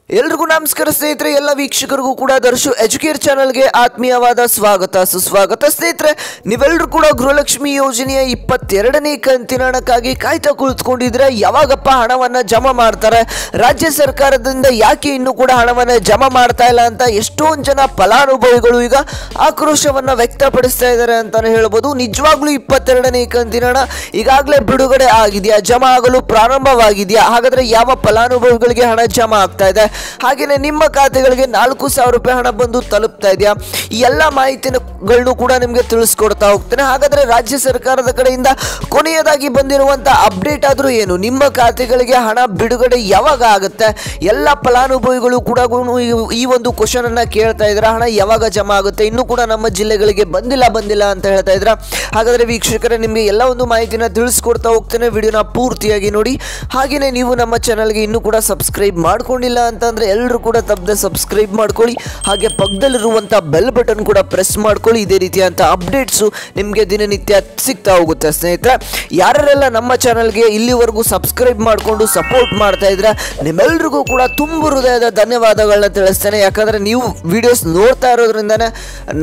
ಎಲ್ರಿಗೂ ನಮಸ್ಕಾರ ಸ್ನೇಹಿತರೆ, ಎಲ್ಲ ವೀಕ್ಷಕರಿಗೂ ಕೂಡ ದರ್ಶು ಎಜುಕೇರ್ ಚಾನಲ್ಗೆ ಆತ್ಮೀಯವಾದ ಸ್ವಾಗತ ಸುಸ್ವಾಗತ. ಸ್ನೇಹಿತರೆ, ನೀವೆಲ್ಲರೂ ಕೂಡ ಗೃಹಲಕ್ಷ್ಮಿ ಯೋಜನೆಯ 22ನೇ ಕಂತಿನ ಹಣಕ್ಕಾಗಿ ಕಾಯ್ತಾ ಕುಳಿತುಕೊಂಡಿದ್ರೆ ಯಾವಾಗಪ್ಪ ಹಣವನ್ನು ಜಮಾ ಮಾಡ್ತಾರೆ, ರಾಜ್ಯ ಸರ್ಕಾರದಿಂದ ಯಾಕೆ ಇನ್ನೂ ಕೂಡ ಹಣವನ್ನು ಜಮಾ ಮಾಡ್ತಾ ಇಲ್ಲ ಅಂತ ಎಷ್ಟೊಂದು ಜನ ಫಲಾನುಭವಿಗಳು ಈಗ ಆಕ್ರೋಶವನ್ನು ವ್ಯಕ್ತಪಡಿಸ್ತಾ ಇದ್ದಾರೆ ಅಂತಾನೆ ಹೇಳ್ಬೋದು. ನಿಜವಾಗ್ಲೂ 22ನೇ ಕಂತಿನ ಹಣ ಈಗಾಗಲೇ ಬಿಡುಗಡೆ ಆಗಿದೆಯಾ, ಜಮಾ ಆಗಲು ಪ್ರಾರಂಭವಾಗಿದೆಯಾ? ಹಾಗಾದ್ರೆ ಯಾವ ಫಲಾನುಭವಿಗಳಿಗೆ ಹಣ ಜಮಾ ಆಗ್ತಾ ಇದೆ, ಹಾಗೇನೆ ನಿಮ್ಮ ಖಾತೆಗಳಿಗೆ 4,000 ರೂಪಾಯಿ ಹಣ ಬಂದು ತಲುಪ್ತಾ ಇದೆಯಾ? ಈ ಎಲ್ಲ ಮಾಹಿತಿಗಳನ್ನು ಕೂಡ ನಿಮಗೆ ತಿಳಿಸ್ಕೊಡ್ತಾ ಹೋಗ್ತೇನೆ. ಹಾಗಾದ್ರೆ ರಾಜ್ಯ ಸರ್ಕಾರದ ಕಡೆಯಿಂದ ಕೊನೆಯದಾಗಿ ಬಂದಿರುವಂತಹ ಅಪ್ಡೇಟ್ ಆದ್ರೂ ಏನು, ನಿಮ್ಮ ಖಾತೆಗಳಿಗೆ ಹಣ ಬಿಡುಗಡೆ ಯಾವಾಗ ಆಗುತ್ತೆ? ಎಲ್ಲ ಫಲಾನುಭವಿಗಳು ಕೂಡ ಈ ಒಂದು ಕ್ವಶನ್ ಅನ್ನ ಕೇಳ್ತಾ ಇದ್ರ, ಹಣ ಯಾವಾಗ ಜಮಾ ಆಗುತ್ತೆ, ಇನ್ನೂ ಕೂಡ ನಮ್ಮ ಜಿಲ್ಲೆಗಳಿಗೆ ಬಂದಿಲ್ಲ ಅಂತ ಹೇಳ್ತಾ ಇದ್ರ. ಹಾಗಾದ್ರೆ ವೀಕ್ಷಕರೇ, ನಿಮಗೆ ಎಲ್ಲ ಒಂದು ಮಾಹಿತಿನ ತಿಳಿಸ್ಕೊಡ್ತಾ ಹೋಗ್ತೇನೆ, ವಿಡಿಯೋನ ಪೂರ್ತಿಯಾಗಿ ನೋಡಿ. ಹಾಗೇನೆ ನೀವು ನಮ್ಮ ಚಾನಲ್ಗೆ ಇನ್ನೂ ಕೂಡ ಸಬ್ಸ್ಕ್ರೈಬ್ ಮಾಡ್ಕೊಂಡಿಲ್ಲ ಅಂತಂದ್ರೆ ಎಲ್ಲರೂ ಕೂಡ ತಪ್ಪದೆ ಸಬ್ಸ್ಕ್ರೈಬ್ ಮಾಡ್ಕೊಳ್ಳಿ. ಹಾಗೆ ಪಕ್ಕದಲ್ಲಿರುವಂಥ ಬೆಲ್ ಬಟನ್ ಕೂಡ ಪ್ರೆಸ್ ಮಾಡ್ಕೊಳ್ಳಿ. ಇದೇ ರೀತಿಯಂಥ ಅಪ್ಡೇಟ್ಸು ನಿಮಗೆ ದಿನನಿತ್ಯ ಸಿಗ್ತಾ ಹೋಗುತ್ತೆ. ಸ್ನೇಹಿತರೆ, ಯಾರೆಲ್ಲ ನಮ್ಮ ಚಾನಲ್ಗೆ ಇಲ್ಲಿವರೆಗೂ ಸಬ್ಸ್ಕ್ರೈಬ್ ಮಾಡಿಕೊಂಡು ಸಪೋರ್ಟ್ ಮಾಡ್ತಾ ಇದ್ರೆ ನಿಮ್ಮೆಲ್ರಿಗೂ ಕೂಡ ತುಂಬ ಹೃದಯದ ಧನ್ಯವಾದಗಳನ್ನ ತಿಳಿಸ್ತೇನೆ. ಯಾಕಂದರೆ ನೀವು ವಿಡಿಯೋಸ್ ನೋಡ್ತಾ ಇರೋದ್ರಿಂದನೇ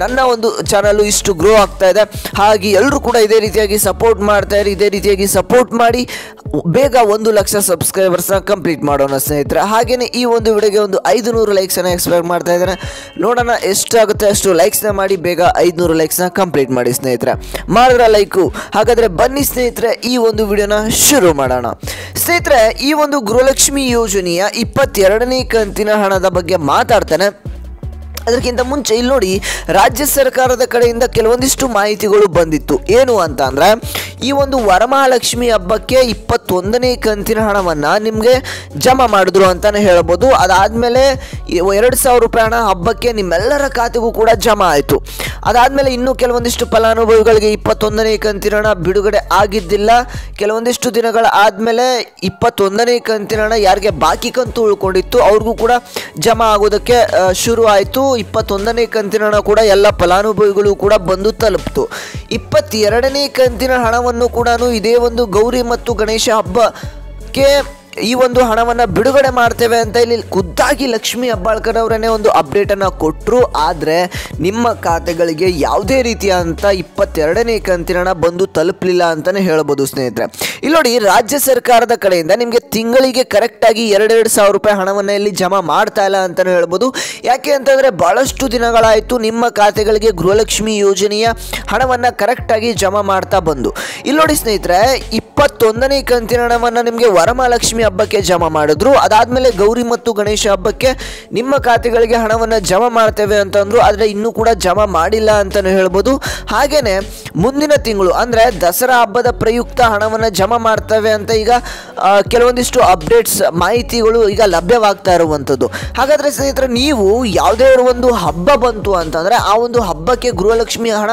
ನನ್ನ ಒಂದು ಚಾನಲ್ ಇಷ್ಟು ಗ್ರೋ ಆಗ್ತಾ ಇದೆ. ಹಾಗೆ ಎಲ್ಲರೂ ಕೂಡ ಇದೇ ರೀತಿಯಾಗಿ ಸಪೋರ್ಟ್ ಮಾಡ್ತಾ ಇರಿ. ಇದೇ ರೀತಿಯಾಗಿ ಸಪೋರ್ಟ್ ಮಾಡಿ ಬೇಗ 1 ಲಕ್ಷ ಸಬ್ಸ್ಕ್ರೈಬರ್ಸ್ನ ಕಂಪ್ಲೀಟ್ ಮಾಡೋಣ ಸ್ನೇಹಿತರೆ. ಹಾಗೆಯೇ ಈ ಒಂದು ವಿಡಿಯೋಗೆ ಒಂದು 500 ಲೈಕ್ಸನ್ನು ಎಕ್ಸ್ಪೆಕ್ಟ್ ಮಾಡ್ತಾ ಇದ್ದಾರೆ. ನೋಡೋಣ ಎಷ್ಟಾಗುತ್ತೆ ಅಷ್ಟು ಲೈಕ್ಸ್ನ ಮಾಡಿ ಬೇಗ 500 ಲೈಕ್ಸ್ನ ಕಂಪ್ಲೀಟ್ ಮಾಡಿ ಸ್ನೇಹಿತರೆ. ಮಾಡಿದ್ರೆ ಲೈಕು. ಹಾಗಾದರೆ ಬನ್ನಿ ಸ್ನೇಹಿತರೆ, ಈ ಒಂದು ವಿಡಿಯೋನ ಶುರು ಮಾಡೋಣ. ಸ್ನೇಹಿತರೆ, ಈ ಒಂದು ಗೃಹಲಕ್ಷ್ಮಿ ಯೋಜನೆಯ 22ನೇ ಕಂತಿನ ಹಣದ ಬಗ್ಗೆ ಮಾತಾಡ್ತಾನೆ. ಅದಕ್ಕಿಂತ ಮುಂಚೆ ಇಲ್ಲಿ ನೋಡಿ, ರಾಜ್ಯ ಸರ್ಕಾರದ ಕಡೆಯಿಂದ ಕೆಲವೊಂದಿಷ್ಟು ಮಾಹಿತಿಗಳು ಬಂದಿತ್ತು. ಏನು ಅಂತ ಅಂದರೆ, ಈ ಒಂದು ವರಮಹಾಲಕ್ಷ್ಮಿ ಹಬ್ಬಕ್ಕೆ 21ನೇ ಕಂತಿನ ಹಣವನ್ನು ನಿಮಗೆ ಜಮಾ ಮಾಡಿದ್ರು ಅಂತಲೇ ಹೇಳ್ಬೋದು. ಅದಾದಮೇಲೆ 2,000 ರೂಪಾಯಿ ಹಣ ಹಬ್ಬಕ್ಕೆ ನಿಮ್ಮೆಲ್ಲರ ಖಾತೆಗೂ ಕೂಡ ಜಮಾ ಆಯಿತು. ಅದಾದಮೇಲೆ ಇನ್ನೂ ಕೆಲವೊಂದಿಷ್ಟು ಫಲಾನುಭವಿಗಳಿಗೆ 21ನೇ ಕಂತಿನ ಹಣ ಬಿಡುಗಡೆ ಆಗಿದ್ದಿಲ್ಲ. ಕೆಲವೊಂದಿಷ್ಟು ದಿನಗಳ ಆದಮೇಲೆ 21ನೇ ಕಂತಿನ ಹಣ ಯಾರಿಗೆ ಬಾಕಿ ಕಂತು ಉಳ್ಕೊಂಡಿತ್ತು ಅವ್ರಿಗೂ ಕೂಡ ಜಮಾ ಆಗೋದಕ್ಕೆ ಶುರು ಆಯಿತು. 21ನೇ ಕಂತಿನ ಹಣ ಕೂಡ ಎಲ್ಲ ಫಲಾನುಭವಿಗಳು ಕೂಡ ಬಂದು ತಲುಪಿತು. 22ನೇ ಕಂತಿನ ಹಣವನ್ನು ಕೂಡ ಇದೇ ಒಂದು ಗೌರಿ ಮತ್ತು ಗಣೇಶ ಹಬ್ಬಕ್ಕೆ ಈ ಒಂದು ಹಣವನ್ನು ಬಿಡುಗಡೆ ಮಾಡ್ತೇವೆ ಅಂತ ಇಲ್ಲಿ ಖುದ್ದಾಗಿ ಲಕ್ಷ್ಮೀ ಹೆಬ್ಬಾಳ್ಕರ್ ಅವರನ್ನೇ ಒಂದು ಅಪ್ಡೇಟನ್ನು ಕೊಟ್ಟರು. ಆದರೆ ನಿಮ್ಮ ಖಾತೆಗಳಿಗೆ ಯಾವುದೇ ರೀತಿಯಾದಂಥ 22ನೇ ಕಂತಿನ ಹಣ ಬಂದು ತಲುಪಲಿಲ್ಲ ಅಂತಲೇ ಹೇಳ್ಬೋದು ಸ್ನೇಹಿತರೆ. ಇಲ್ಲಿ ನೋಡಿ, ರಾಜ್ಯ ಸರ್ಕಾರದ ಕಡೆಯಿಂದ ನಿಮಗೆ ತಿಂಗಳಿಗೆ ಕರೆಕ್ಟಾಗಿ 2,000 ರೂಪಾಯಿ ಹಣವನ್ನು ಇಲ್ಲಿ ಜಮಾ ಮಾಡ್ತಾ ಇಲ್ಲ ಅಂತಲೇ ಹೇಳ್ಬೋದು. ಯಾಕೆ ಅಂತಂದರೆ ಭಾಳಷ್ಟು ದಿನಗಳಾಯಿತು ನಿಮ್ಮ ಖಾತೆಗಳಿಗೆ ಗೃಹಲಕ್ಷ್ಮಿ ಯೋಜನೆಯ ಹಣವನ್ನು ಕರೆಕ್ಟಾಗಿ ಜಮಾ ಮಾಡ್ತಾ ಬಂದು. ಇಲ್ಲಿ ನೋಡಿ ಸ್ನೇಹಿತರೆ, 21ನೇ ಕಂತಿನ ಹಣವನ್ನು ನಿಮಗೆ ವರಮಹಾಲಕ್ಷ್ಮಿ ಹಬ್ಬಕ್ಕೆ ಜಮಾ ಮಾಡಿದ್ರು. ಅದಾದಮೇಲೆ ಗೌರಿ ಮತ್ತು ಗಣೇಶ ಹಬ್ಬಕ್ಕೆ ನಿಮ್ಮ ಖಾತೆಗಳಿಗೆ ಹಣವನ್ನು ಜಮಾ ಮಾಡ್ತೇವೆ ಅಂತಂದ್ರು. ಆದರೆ ಇನ್ನೂ ಕೂಡ ಜಮಾ ಮಾಡಿಲ್ಲ ಅಂತಲೇ ಹೇಳ್ಬೋದು. ಹಾಗೆಯೇ ಮುಂದಿನ ತಿಂಗಳು ಅಂದರೆ ದಸರಾ ಹಬ್ಬದ ಪ್ರಯುಕ್ತ ಹಣವನ್ನು ಜಮಾ ಮಾಡ್ತೇವೆ ಅಂತ ಈಗ ಕೆಲವೊಂದಿಷ್ಟು ಅಪ್ಡೇಟ್ಸ್ ಮಾಹಿತಿಗಳು ಈಗ ಲಭ್ಯವಾಗ್ತಾ ಇರುವಂಥದ್ದು. ಹಾಗಾದರೆ ಸ್ನೇಹಿತರೆ, ನೀವು ಯಾವುದೇ ಒಂದು ಹಬ್ಬ ಬಂತು ಅಂತಂದರೆ ಆ ಒಂದು ಹಬ್ಬಕ್ಕೆ ಗೃಹಲಕ್ಷ್ಮಿ ಹಣ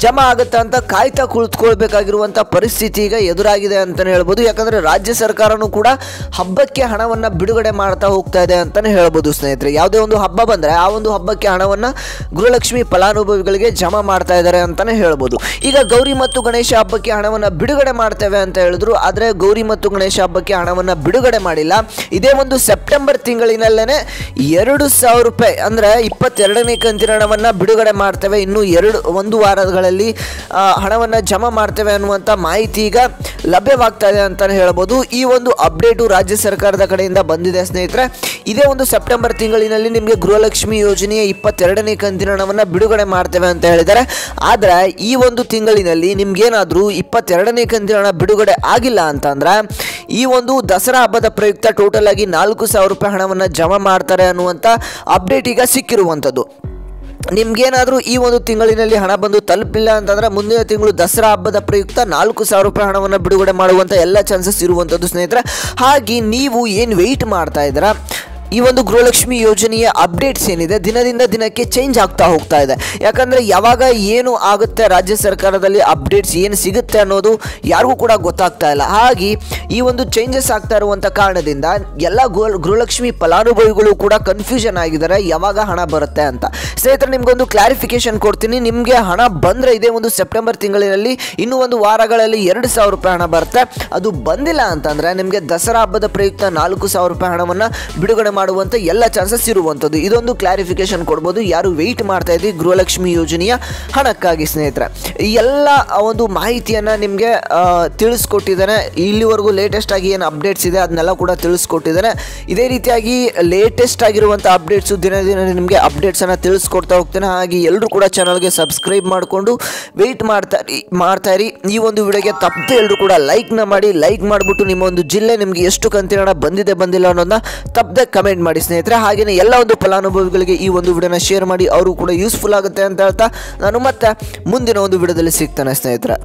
ಜಮಾ ಆಗುತ್ತೆ ಅಂತ ಕಾಯ್ತಾ ಕುಳಿತುಕೊಳ್ಬೇಕಾಗಿರುವಂಥ ಪರಿಸ್ಥಿತಿ ಈಗ ಎದುರಾಗಿದೆ ಅಂತಲೇ ಹೇಳ್ಬೋದು. ಯಾಕಂದರೆ ರಾಜ್ಯ ಸರ್ಕಾರನೂ ಕೂಡ ಹಬ್ಬಕ್ಕೆ ಹಣವನ್ನು ಬಿಡುಗಡೆ ಮಾಡ್ತಾ ಹೋಗ್ತಾ ಇದೆ ಅಂತಲೇ ಹೇಳ್ಬೋದು ಸ್ನೇಹಿತರೆ. ಯಾವುದೇ ಒಂದು ಹಬ್ಬ ಬಂದರೆ ಆ ಒಂದು ಹಬ್ಬಕ್ಕೆ ಹಣವನ್ನು ಗೃಹಲಕ್ಷ್ಮಿ ಫಲಾನುಭವಿಗಳಿಗೆ ಜಮಾ ಮಾಡ್ತಾ ಇದ್ದಾರೆ ಅಂತಲೇ ಹೇಳ್ಬೋದು. ಈಗ ಗೌರಿ ಮತ್ತು ಗಣೇಶ ಹಬ್ಬಕ್ಕೆ ಹಣವನ್ನು ಬಿಡುಗಡೆ ಮಾಡ್ತೇವೆ ಅಂತ ಹೇಳಿದ್ರು. ಆದರೆ ಗೌರಿ ಮತ್ತು ಗಣೇಶ ಹಬ್ಬಕ್ಕೆ ಹಣವನ್ನು ಬಿಡುಗಡೆ ಮಾಡಿಲ್ಲ. ಇದೇ ಒಂದು ಸೆಪ್ಟೆಂಬರ್ ತಿಂಗಳಿನಲ್ಲೇ 2,000 ರೂಪಾಯಿ ಅಂದರೆ 22ನೇ ಕಂತಿನ ಹಣವನ್ನು ಬಿಡುಗಡೆ ಮಾಡ್ತೇವೆ, ಇನ್ನು 1 ವಾರಗಳಲ್ಲಿ ಹಣವನ್ನು ಜಮಾ ಮಾಡ್ತೇವೆ ಅನ್ನುವಂಥ ಮಾಹಿತಿ ಈಗ ಲಭ್ಯವಾಗ್ತಾ ಇದೆ ಅಂತಲೇ ಹೇಳ್ಬೋದು. ಈ ಒಂದು ಅಪ್ಡೇಟು ರಾಜ್ಯ ಸರ್ಕಾರದ ಕಡೆಯಿಂದ ಬಂದಿದೆ ಸ್ನೇಹಿತರೆ. ಇದೇ ಒಂದು ಸೆಪ್ಟೆಂಬರ್ ತಿಂಗಳಿನಲ್ಲಿ ನಿಮಗೆ ಗೃಹಲಕ್ಷ್ಮಿ ಯೋಜನೆಯ 22ನೇ ಕಂತಿನ ಹಣವನ್ನು ಬಿಡುಗಡೆ ಮಾಡ್ತೇವೆ ಅಂತ ಹೇಳಿದ್ದಾರೆ. ಆದರೆ ಈ ಒಂದು ತಿಂಗಳಿನಲ್ಲಿ ನಿಮ್ಗೇನಾದರೂ 22ನೇ ಕಂತಿನ ಹಣ ಬಿಡುಗಡೆ ಆಗಿಲ್ಲ ಅಂತಂದ್ರೆ ಈ ಒಂದು ದಸರಾ ಹಬ್ಬದ ಪ್ರಯುಕ್ತ ಟೋಟಲ್ ಆಗಿ 4,000 ರೂಪಾಯಿ ಹಣವನ್ನು ಜಮಾ ಮಾಡ್ತಾರೆ ಅನ್ನುವಂಥ ಅಪ್ಡೇಟ್ ಈಗ ಸಿಕ್ಕಿರುವಂಥದ್ದು. ನಿಮ್ಗೇನಾದರೂ ಈ ಒಂದು ತಿಂಗಳಿನಲ್ಲಿ ಹಣ ಬಂದು ತಲುಪಿಲ್ಲ ಅಂತಂದರೆ ಮುಂದಿನ ತಿಂಗಳು ದಸರಾ ಹಬ್ಬದ ಪ್ರಯುಕ್ತ 4,000 ರೂಪಾಯಿ ಹಣವನ್ನು ಬಿಡುಗಡೆ ಮಾಡುವಂಥ ಎಲ್ಲ ಚಾನ್ಸಸ್ ಇರುವಂಥದ್ದು ಸ್ನೇಹಿತರೆ. ಹಾಗೆ ನೀವು ಏನು ವೆಯ್ಟ್ ಮಾಡ್ತಾ ಇದ್ದೀರಾ, ಈ ಒಂದು ಗೃಹಲಕ್ಷ್ಮಿ ಯೋಜನೆಯ ಅಪ್ಡೇಟ್ಸ್ ಏನಿದೆ ದಿನದಿಂದ ದಿನಕ್ಕೆ ಚೇಂಜ್ ಆಗ್ತಾ ಹೋಗ್ತಾ ಇದೆ. ಯಾಕಂದರೆ ಯಾವಾಗ ಏನು ಆಗುತ್ತೆ ರಾಜ್ಯ ಸರ್ಕಾರದಲ್ಲಿ ಅಪ್ಡೇಟ್ಸ್ ಏನು ಸಿಗುತ್ತೆ ಅನ್ನೋದು ಯಾರಿಗೂ ಕೂಡ ಗೊತ್ತಾಗ್ತಾ ಇಲ್ಲ. ಹಾಗೆ ಈ ಒಂದು ಚೇಂಜಸ್ ಆಗ್ತಾ ಇರುವಂಥ ಕಾರಣದಿಂದ ಎಲ್ಲ ಗೃಹಲಕ್ಷ್ಮಿ ಫಲಾನುಭವಿಗಳು ಕೂಡ ಕನ್ಫ್ಯೂಷನ್ ಆಗಿದ್ದಾರೆ ಯಾವಾಗ ಹಣ ಬರುತ್ತೆ ಅಂತ. ಸ್ನೇಹಿತರೆ, ನಿಮಗೊಂದು ಕ್ಲಾರಿಫಿಕೇಶನ್ ಕೊಡ್ತೀನಿ. ನಿಮಗೆ ಹಣ ಬಂದರೆ ಇದೇ ಒಂದು ಸೆಪ್ಟೆಂಬರ್ ತಿಂಗಳಿನಲ್ಲಿ ಇನ್ನೂ 1 ವಾರಗಳಲ್ಲಿ 2,000 ರೂಪಾಯಿ ಹಣ ಬರುತ್ತೆ. ಅದು ಬಂದಿಲ್ಲ ಅಂತಂದರೆ ನಿಮಗೆ ದಸರಾ ಹಬ್ಬದ ಪ್ರಯುಕ್ತ 4,000 ರೂಪಾಯಿ ಹಣವನ್ನು ಬಿಡುಗಡೆ ಮಾಡುವಂಥ ಎಲ್ಲ ಚಾನ್ಸಸ್ ಇರುವಂಥದ್ದು. ಇದೊಂದು ಕ್ಲಾರಿಫಿಕೇಶನ್ ಕೊಡ್ಬೋದು ಯಾರು ವೆಯ್ಟ್ ಮಾಡ್ತಾ ಇದ್ದೀವಿ ಗೃಹಲಕ್ಷ್ಮಿ ಯೋಜನೆಯ ಹಣಕ್ಕಾಗಿ ಸ್ನೇಹಿತರೆ. ಈ ಎಲ್ಲ ಒಂದು ಮಾಹಿತಿಯನ್ನು ನಿಮಗೆ ತಿಳಿಸ್ಕೊಟ್ಟಿದ್ದಾನೆ. ಇಲ್ಲಿವರೆಗೂ ಲೇಟೆಸ್ಟ್ ಆಗಿ ಏನು ಅಪ್ಡೇಟ್ಸ್ ಇದೆ ಅದನ್ನೆಲ್ಲ ಕೂಡ ತಿಳಿಸ್ಕೊಟ್ಟಿದ್ದಾನೆ. ಇದೇ ರೀತಿಯಾಗಿ ಲೇಟೆಸ್ಟ್ ಆಗಿರುವಂಥ ಅಪ್ಡೇಟ್ಸು ದಿನ ದಿನ ನಿಮಗೆ ಅಪ್ಡೇಟ್ಸನ್ನು ತಿಳಿಸ್ಕೊಡ್ತಾ ಹೋಗ್ತೇನೆ. ಹಾಗೆ ಎಲ್ಲರೂ ಕೂಡ ಚಾನಲ್ಗೆ ಸಬ್ಸ್ಕ್ರೈಬ್ ಮಾಡಿಕೊಂಡು ವೆಯ್ಟ್ ಮಾಡ್ತಾಯಿರಿ. ಈ ಒಂದು ವಿಡಿಯೋಗೆ ತಪ್ಪದೆ ಎಲ್ಲರೂ ಕೂಡ ಲೈಕ್ನ ಮಾಡಿ. ಲೈಕ್ ಮಾಡಿಬಿಟ್ಟು ನಿಮ್ಮ ಒಂದು ಜಿಲ್ಲೆ ನಿಮಗೆ ಎಷ್ಟು ಕಂತಿನ ಹಣ ಬಂದಿಲ್ಲ ಅನ್ನೋದನ್ನ ತಪ್ಪದೆ ಕಮೆಂಟ್ ಮಾಡಿ ಸ್ನೇಹಿತರೆ. ಹಾಗೆಯೇ ಎಲ್ಲ ಒಂದು ಫಲಾನುಭವಿಗಳಿಗೆ ಈ ಒಂದು ವಿಡಿಯೋನ ಶೇರ್ ಮಾಡಿ, ಅವರು ಕೂಡ ಯೂಸ್ಫುಲ್ ಆಗುತ್ತೆ ಅಂತ ಹೇಳ್ತಾ ನಾನು ಮತ್ತೆ ಮುಂದಿನ ಒಂದು ವಿಡಿಯೋದಲ್ಲಿ ಸಿಗ್ತಾನೆ ಸ್ನೇಹಿತರೆ.